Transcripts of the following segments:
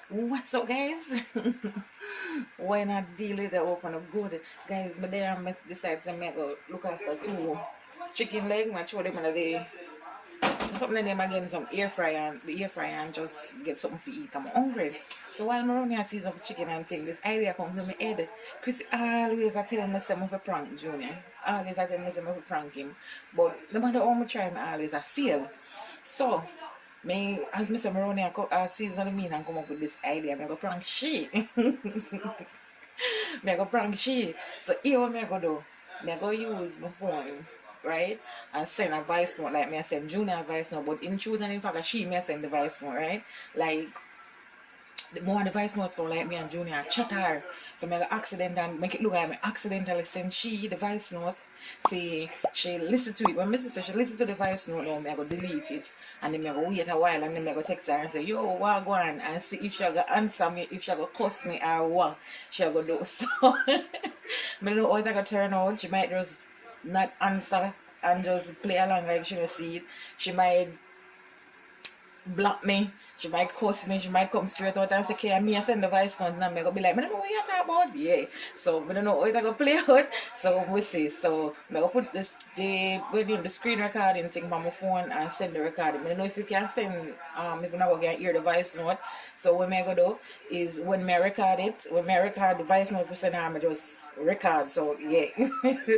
What's up, guys? Why not deal with the open up good? Guys, but then I decide to make a look after two chicken leg. I throw them in the day. Something them again, some air fryer and the air fryer and just get something to eat. I'm hungry. So while I'm around here, I see some chicken and thing, this idea comes to my head. Chris always I tell myself of a prank Junior. Always I tell myself of a prank him. But no matter how much try, I always I fail. So me, as Mr. Maroney, I season the mean and come up with this idea. I'm going to prank she. I'm going to prank she. So here what I'm going to do. I'm going to use my phone, right? And send a voice note like me I send Junior a voice note. But in truth and in fact, she may send the voice note, right? Like, the more the voice note sound like me and Junior chat her. So I'm going to accidentally make it look like me accidentally send she the voice note. Say she listen to it. When Mrs. says she listen to the voice note now, I'm going to delete it. And then I go wait a while and then I go text her and say, yo, what go on? And see if she go answer me, if she go cuss me or what she go do. So I don't know how it's going to turn out. She might just not answer and just play along like she don't see it. She might block me. She might cuss me, she might come straight out and say, okay, me I send the voice note and I'm going to be like, I don't know what you're talking about. Yeah. So I don't know how it's going to play out. So we'll see. So I'm going to put this, the screen recording thing on my phone and send the recording. I don't know if you can send, if you're not going to hear the voice note. So what I'm going to do is when I record it, when I record the voice note, I just record. So yeah.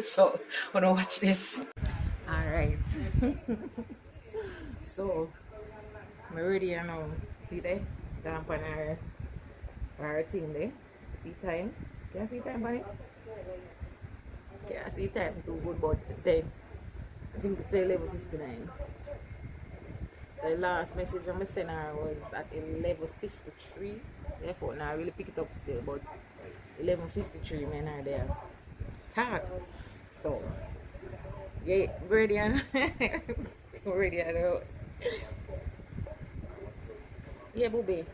So I don't know watch this. Alright. So I'm ready now. See there? Down on our thing there. See time? Can you see time by it? Can't see time too good, but it's say I think it's 11:59. The last message I sent her was at 11:53. Therefore now I really pick it up still, but 11:53 men are there. Talk. So yeah, ready ready know. Yeah, booby.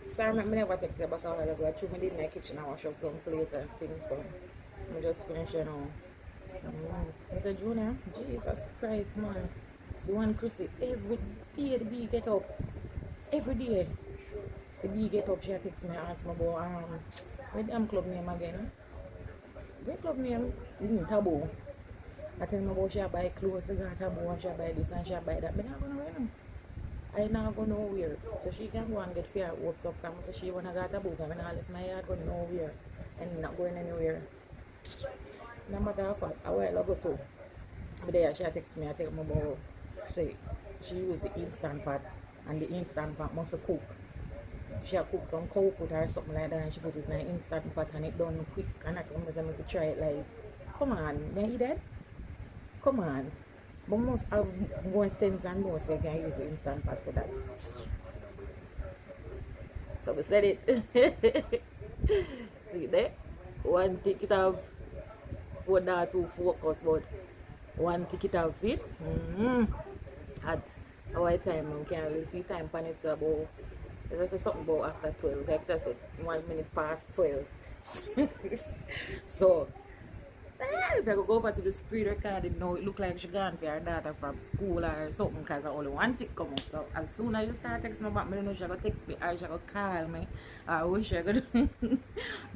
Sorry, I never text you back a while ago. I threw me in my kitchen and wash up some plates and things, so I just finish it now. I said, Junior, Jesus Christ, man. The one Christy, every day the bee get up. Every day. The bee get up, she texts me and asks me about, what damn club name again? The club name? Taboo. I tell me about she buy clothes, she got taboo, and she buy this and she buy that. But I'm not going to wear them. I now go nowhere, so she can go and get fair works up come. So she wanna get a book and I left my yard going nowhere and not going anywhere. No matter how far a while ago too. But there she text me, I tell me about say she use the instant pot and the instant pot must cook. She cook some cow food or something like that and she put it in an instant pot and it done quick and I told me to try it like, come on, may you dead? Come on. But most have more sense and more so you can use the instant pot for that. So we said it. See there? One ticket of for that to focus, but one ticket of it. At our time we can't really see time pan it so about there's just something about after 12. Like that's it, 1 minute past 12. So if I go over to the screen recording now, it look like she gone for her daughter from school or something because I only one tick come up. So as soon as she start texting me back, I don't know if she go text me or she go call me or what she go do.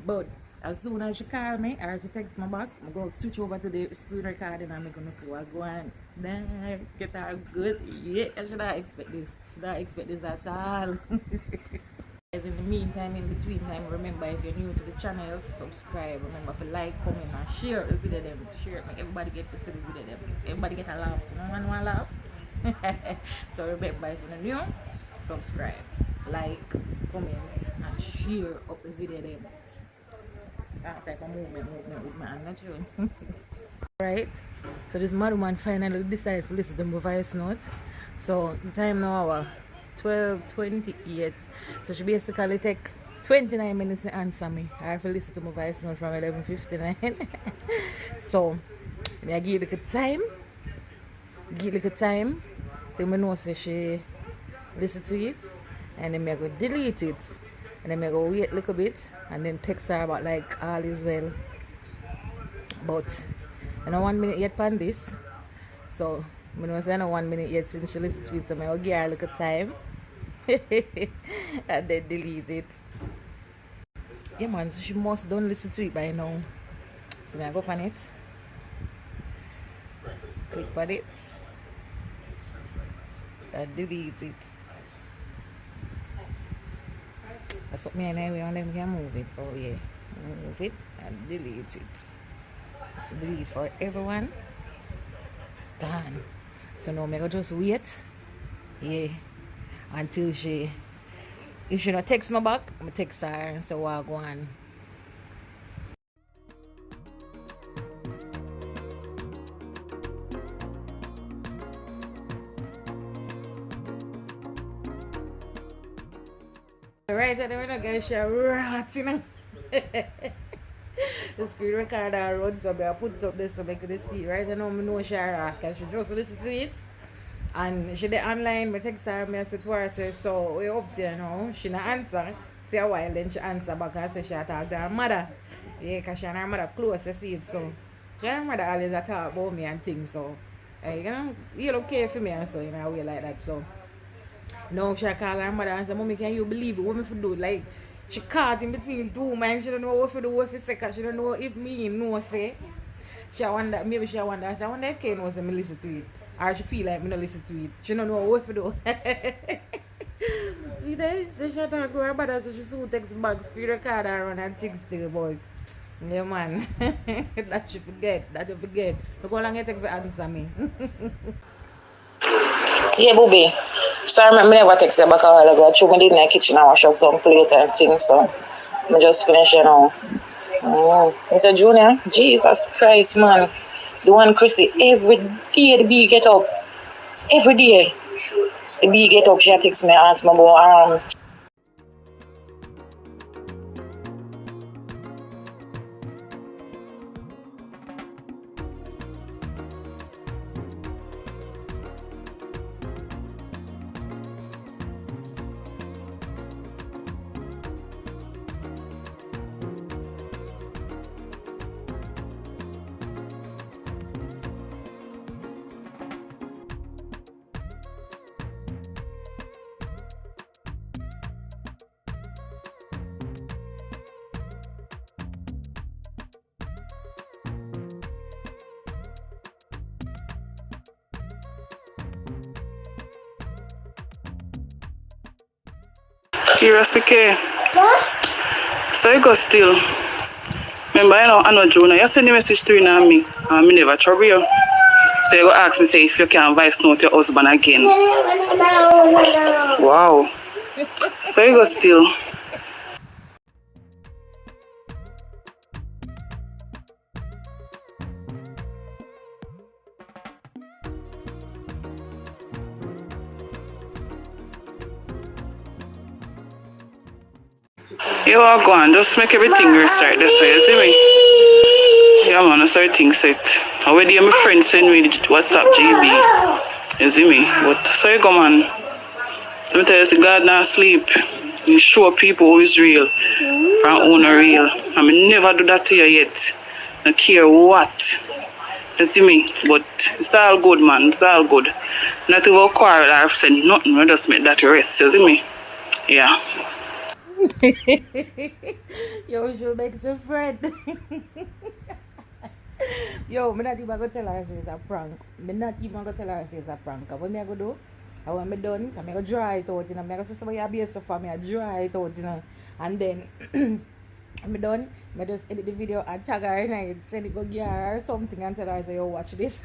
But as soon as she call me or she text me back, I'm going to switch over to the screen recording and I'm going to see what's going on. Then get her good. Yeah, I should not expect this. Should not expect this at all. In the meantime, in between time, remember if you're new to the channel, subscribe. Remember to like, comment, and share the video them. Share it, make everybody get to see the video them. Everybody get a laugh. No one want to laugh. So remember if you're new, subscribe, like, comment, and share up the video them. That type of movement with my hand, not you. Right? So this madman finally decided to listen to my voice note. So the time now 12:28. So she basically take 29 minutes to answer me. I have to listen to my voice note from 11:59. So I give it a time. Give it a time. Then I know so she listen to it. And then I go delete it. And then I go wait a little bit and then text her about like all is well. But I know 1 minute yet on this. So I know say I know 1 minute yet since she listened to it, so I will give her a little time. And then delete it. Yeah man, so she must don't listen to it by now. So I go on it. Click on it. And delete it. That's what me and I want them to move it. Oh yeah. Move it and delete it. Delete for everyone. Done. So now I'm going to just wait. Yeah. Until she, if she not text me back, I'm text her and say what I go on. Right at the minute, guys, she ratting. The screen recorder runs, so I put it up there so I could see. Right now, I know she rock, and she just listen to it. And she did online, I text her, I said to her, say, so we're up there now. She not answer. For a while, then she answer back and say she talk to her mother. Yeah, because she and her mother close to see it, so. She and her mother always talk about me and things, so. You know, you don't care for me and so, in a way like that, so. Now she call her mother and say, Mommy, can you believe it? What me for do? Like, she caught in between two minds. She don't know what to do, what to say, because she don't know if me know say. She wonder, maybe she wonder, I wonder if Kane was me listen to it. Or she feel like me not listen to it. She don't know what to do. See that? So she talk to her mother, so she soon text back, screen record her and text to the boy. Yeah man. That she forget. That you forget. Look how long it take to answer me. Yeah, booby. Sorry, I never text you back a while ago. I threw me in the kitchen and wash up some plate and things, so I just finish it now. He said, Junior, Jesus Christ, man. The one Chrissy, every day the bee get up. Every day. The bee get up, she texts me and asks me about Seriously, K. So you go still. Remember, I know Jonah. You send the message to me and me never trouble you. So you go ask me say if you can voice note your husband again. Wow. So you go still. You are going, just make everything restart. That's why you see me. Yeah man, that's how things set. Already my friend send me WhatsApp GB. You see me? But so you go man. Let me tell you, the God not sleep. You show people who is real from who not real. I mean never do that to you yet. I care what. You see me? But it's all good man, it's all good. Not even quarrel or say nothing, I just make that rest, you see me? Yeah. Yo, she makes a friend. Yo, I'm not even going to tell her it's a prank. I'm not even going to tell her it's a prank. What I'm going to do, I want me done, I'm going to dry it out, you know. I'm going to say somebody behave so for me, I dry it out, you know. And then, I'm done, I just edit the video and tag her in it, send it go give her or something and tell her, so yo, watch this.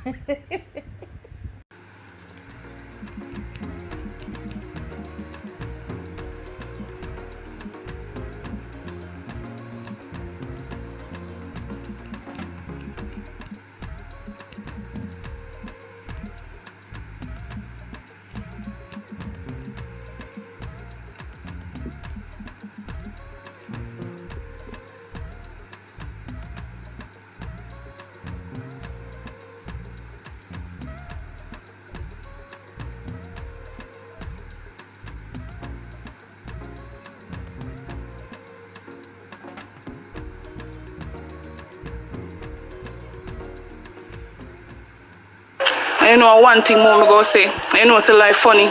I know one thing more I go say. I know it's life funny.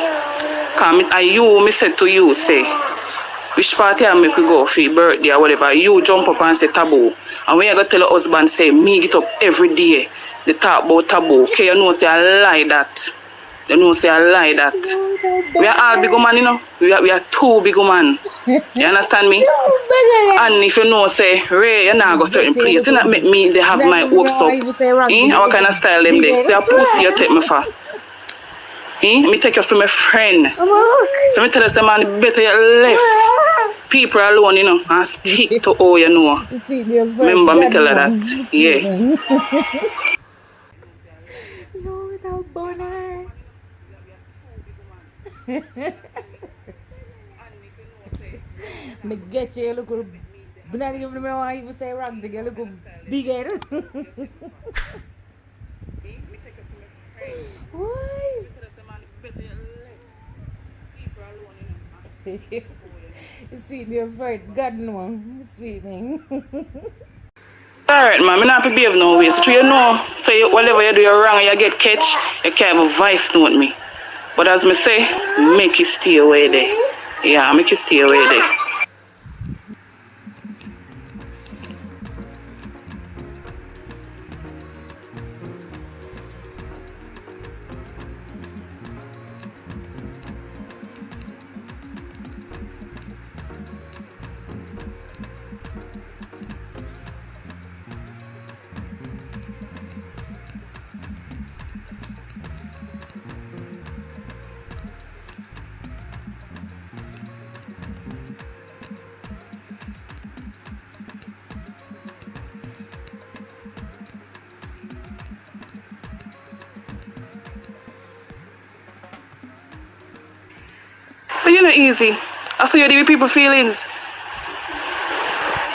Cause me said to you, say, which party I make we go for your birthday or whatever, you jump up and say taboo. And when you go tell your husband, say, me get up every day, they talk about taboo. Okay, you know say I lie that. You know say I lie that. We are all big woman, you know. We are two big woman. You understand me? And if you know, say, Ray, you not go certain place. You not make me they have my hopes up. What kind of style them they? Say a pussy you take me for. Me take you for my friend. So me tell us the man better you left people alone, you know, and stick to all you know. Remember me tell her that. Yeah. No, without boner. Me get you look but not even remember why you say wrong the girl look bigger. Why? It's sweet me afraid. God no. It's sweet me. Alright, man, I'm not to behave no way. So you know, say whatever you do you're wrong and you get catch, you can't have a voice note me. But as me say, make it stay away there. Yeah, make it stay away there. But you know easy. I saw you deal with people feelings.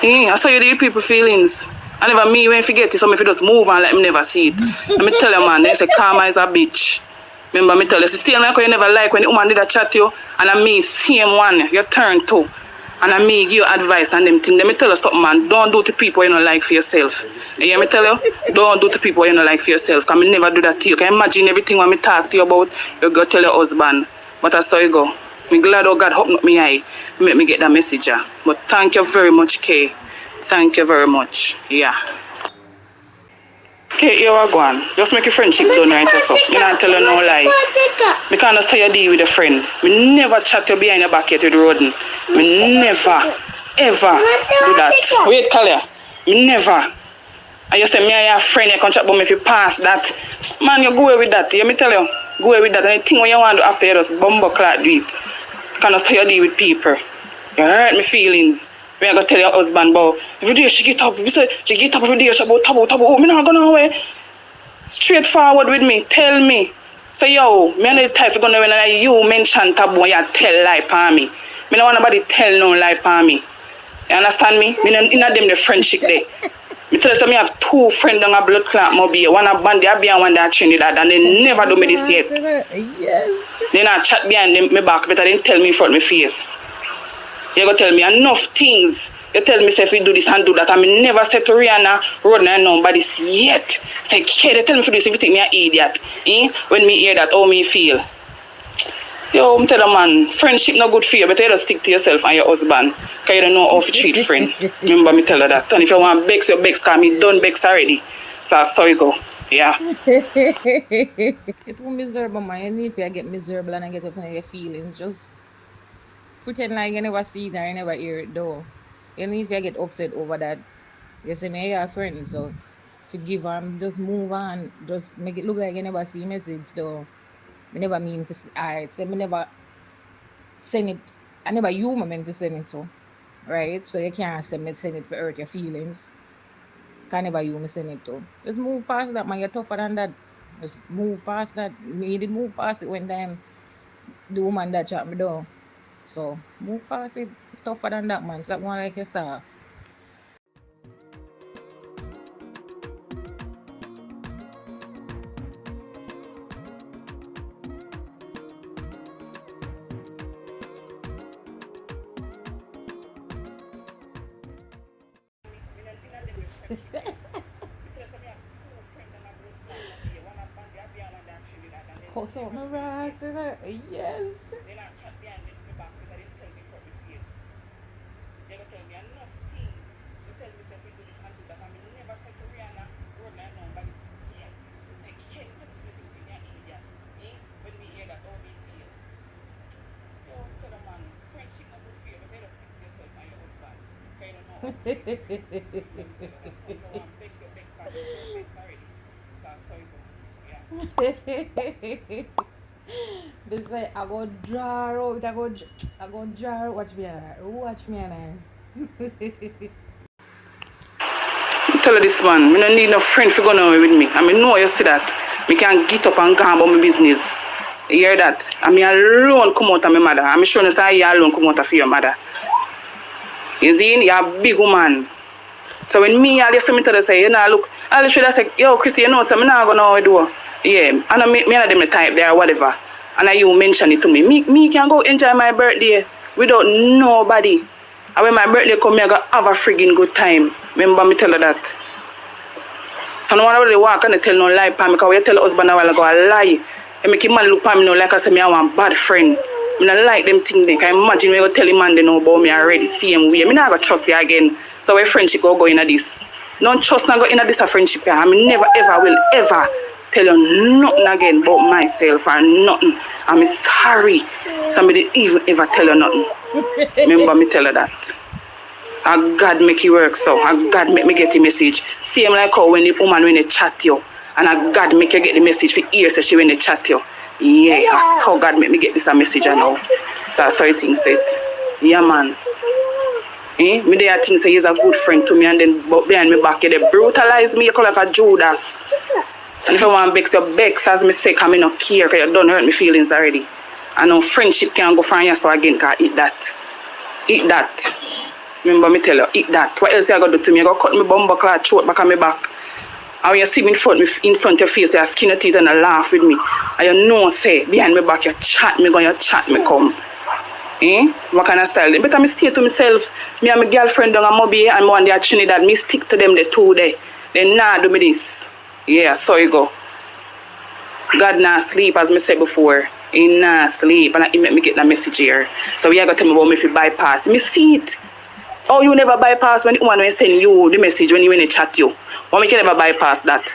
Yeah, I saw you deal with people feelings. I never me when forget it, so if you just move on like me never see it. Let me tell you man, they say karma is a bitch. Remember me tell you, still like you never like when the woman did a chat to you and I me same one, you turn to. And I me give you advice and them thing. Let me tell you something man, don't do to people you don't like for yourself. You hear me tell you? Don't do to people you don't like for yourself. Because I never do that to you. Can you imagine everything when I talk to you about, you go tell your husband. But that's how you go. I'm glad oh God opened up my eye to make me get that message. Yeah. But thank you very much, Kay. Thank you very much. Yeah. Kay, you are going. Just make your friendship done right yourself. You not tell you no lie. Because I say you deal with a friend. Me never chat you behind your back yet with the road. Me never, ever do that. Wait, Kalia. Me never. I just say me and your friend you can chat about me if you pass that. Man, you go away with that. Let me tell you. Go away with that. And the thing when you want to do after you just bumble clot do it. Cannot stay deal with people. You hurt my feelings. When I go tell your husband about every day she get up. You say she get up every day she about taboo. Me not going away. Straightforward with me. Tell me. Say yo, me not the type of gonna when you mention taboo and you tell lie for me. Me not want nobody tell no lie for me. You understand me? Me not them the friendship there. Me tell you, me have two friends on a blood clot mobile. One a Bandia and one that Trinidad, and they never do me this yet. Yes. They not chat behind me back, better than tell me in front of my face. You go tell me enough things. You tell me say if you do this and do that. I mean never said to Rihanna, road and nobody yet. Say, okay, they tell me for this if you think me an idiot. When me hear that, how me feel. Yo, I'm tell you man, friendship not good for you, but you just stick to yourself and your husband. Because you don't know how to treat friend. Remember me tell you that. And if you want bex, you bex, because me done bex already. So I saw you go. Yeah. It won't miserable, man. You need to get miserable and get up in your feelings. Just pretend like you never see it or you never hear it, though. You need to get upset over that. You say, me, you're a friend, so forgive them. Just move on. Just make it look like you never see message, though. Me never mean to alright, so me never send it. I never you meant to send it to. Right? So you can't send it for hurt your feelings. Can never you me send it to. Just move past that, man. You're tougher than that. Just move past that. Me did move past it when time the woman that shot me down. So move past it. Tougher than that, man. Stop one like yourself. Close up my eyes. Yes. This way I go draw out, I go draw. Watch me and Tell her this man, I don't need no friend for going on with me. I mean, know you see that. I can get up and go about my business. You hear that? I mean, alone come out of my mother. I'm sure that you alone come out of your mother. You see, you're a big woman. So when me, I listen to her say, you know, look, I should have said, yo, Chrissy, you know, so I'm not going to know what I do. Yeah, and I me and them the type there or whatever. And you mention it to me. Me can go enjoy my birthday without nobody. And when my birthday come, I go have a friggin' good time. Remember me tell her that. So no one really walk and tell no lie, Pam, because we tell the husband a while ago a lie. And make him man look Pam, no like I say me I want bad friend. I don't like them things. They can imagine when you tell him man they know about me already same way. I not gonna trust you again. So where friendship go into this. Don't trust not go into this a friendship. I never ever will ever tell you nothing again about myself or nothing. I'm sorry. Somebody even ever tell you nothing. Remember me tell her that. And God make you work so. And God make me get the message. Same like how when the woman when they chat you. And God make you get the message for ears so she when they chat you. Yeah, that's how God make me get this a message I know. So that's how you think it. Yeah man. Me there think say he's a good friend to me and then behind me back they brutalize me, you call like a Judas. And if I want to vex you, vex as me say, because I don't care, because you don't hurt my feelings already. And no friendship can go from you so again, because eat that. Eat that. Remember me tell you, eat that. What else you going to do to me? You going to cut me bumper cloth throat back on my back. And when you see me in front of your face, you skin your teeth and you laugh with me. And you know, say, behind my back, you chat me, you chat me come. What kind of style? Better me stay to myself. Me and my girlfriend down at Moby and one day at Trinidad, me stick to them the 2 days. They nah do me this. Yeah, so you go. God not sleep, as me said before. He not sleep, and he make me get that message here. So we are going to tell me about me if you bypass. Me see it. Oh, you never bypass when the one when send you the message when they chat you. Why make you never bypass that?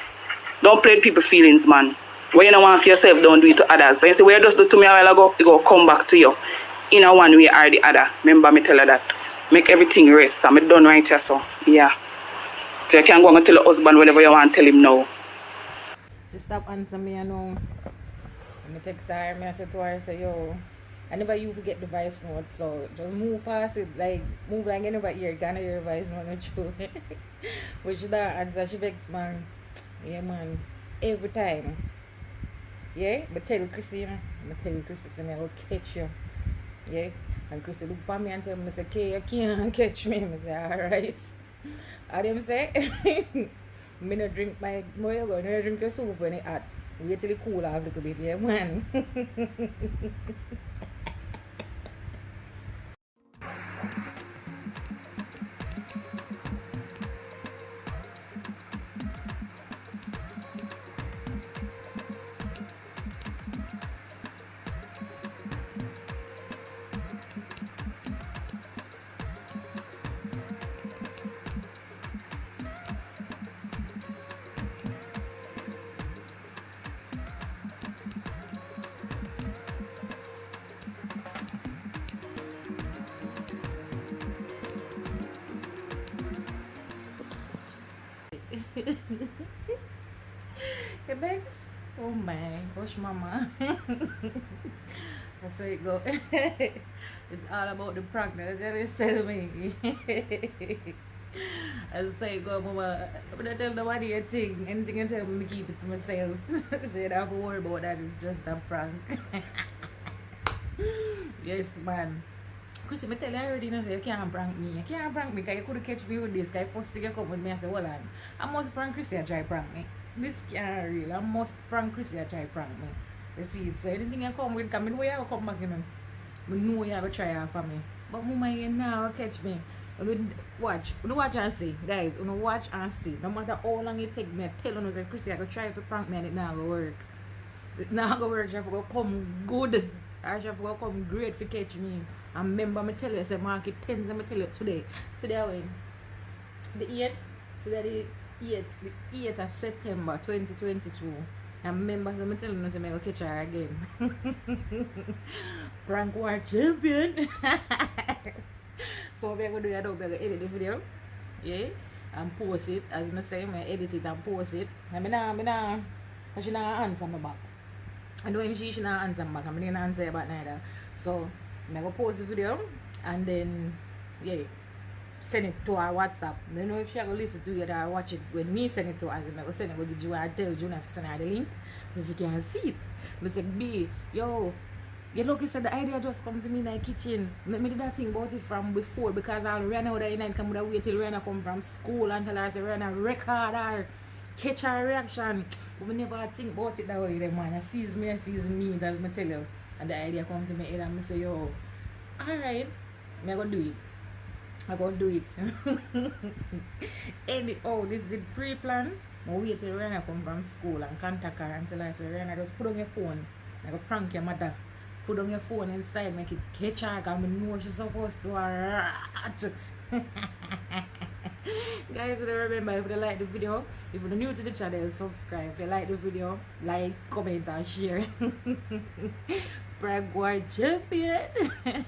Don't play with people's feelings, man. What you don't want for yourself, don't do it to others. So you say, what you just do to me a while ago, it go come back to you. In a one way or the other. Remember me tell her that. Make everything rest. I'm done right here, so yeah. So you can go and tell your husband whatever you want to tell him now. She stop answering me, I know. I text her, I said to her, I say, yo, I never you forget the voice note, so just move past it, like, move like anybody here, can't hear the voice note, true. But she don't answer, she begs, man. Yeah, man, every time. Yeah, but tell Chrissy, say, I will catch you. Yeah, and Chrissy look at me and tell me, say, okay, you can't catch me. I say, alright. And them say, me no drink my boy go, no drink your soup when it hot. Wait till it cool off a little bit, yeah man. Hey Bex, oh my, hush mama. That's how it go. It's all about the prank. That's what they tell me. That's how it go, mama. But I tell nobody a thing. Anything you tell me, keep it to myself. So you don't have to worry about that. It's just a prank. Yes, man. Chrissy, I tell you already, you can't prank me. You can't prank me because you couldn't catch me with this. Because first thing you come with me and say, hold on. I must prank Chrissy and try prank me. This can't real. I must prank Chrissy and try prank me. You see, so anything you come with, come in, where you come back, you know. I know you have to try out for me. But mama, you now catch me. Watch and see. Guys, watch and see. No matter how long it take me, I tell you, say, Chrissy, I go try to prank me and it not going to work. It not going to work. She have to come good. I should have to come great for catch me. And remember, I tell you, I say market 10, I tell you today. Today I win. The 8th, today the 8th of September 2022. And remember, I tell you, I say I go catch her again. Prank war champion. So we're gonna do it, we're gonna edit the video. Yeah. And post it. As I say, I edit it and post it. And she not answer me back. And when she not answer me back, I'm not answer back neither. So I'm gonna post the video and then yeah, send it to her WhatsApp. I don't know if she gonna listen to it or watch it when me send it to her. I'm gonna send it, give you, I tell you, to send her the link so she can see it. I say, B, yo, you lucky for the idea just come to me in the kitchen. Let me do that thing about it from before because I'll run out there and come with a wait till Rihanna come from school until I say Rihanna record her, catch her reaction. But we never think about it that way, the man. I sees me, that's me tell you. And the idea come to me head and I say, yo, alright, I'm gonna do it. Anyhow, this is the pre-plan. I wait till Rihanna come from school and contact her until I say, Rihanna, just put on your phone. I go prank your mother. Put on your phone inside, make it catch her, because I know she's supposed to rat. Guys, remember, if you like the video, if you're new to the channel, subscribe. If you like the video, like, comment and share. Bragwar champion.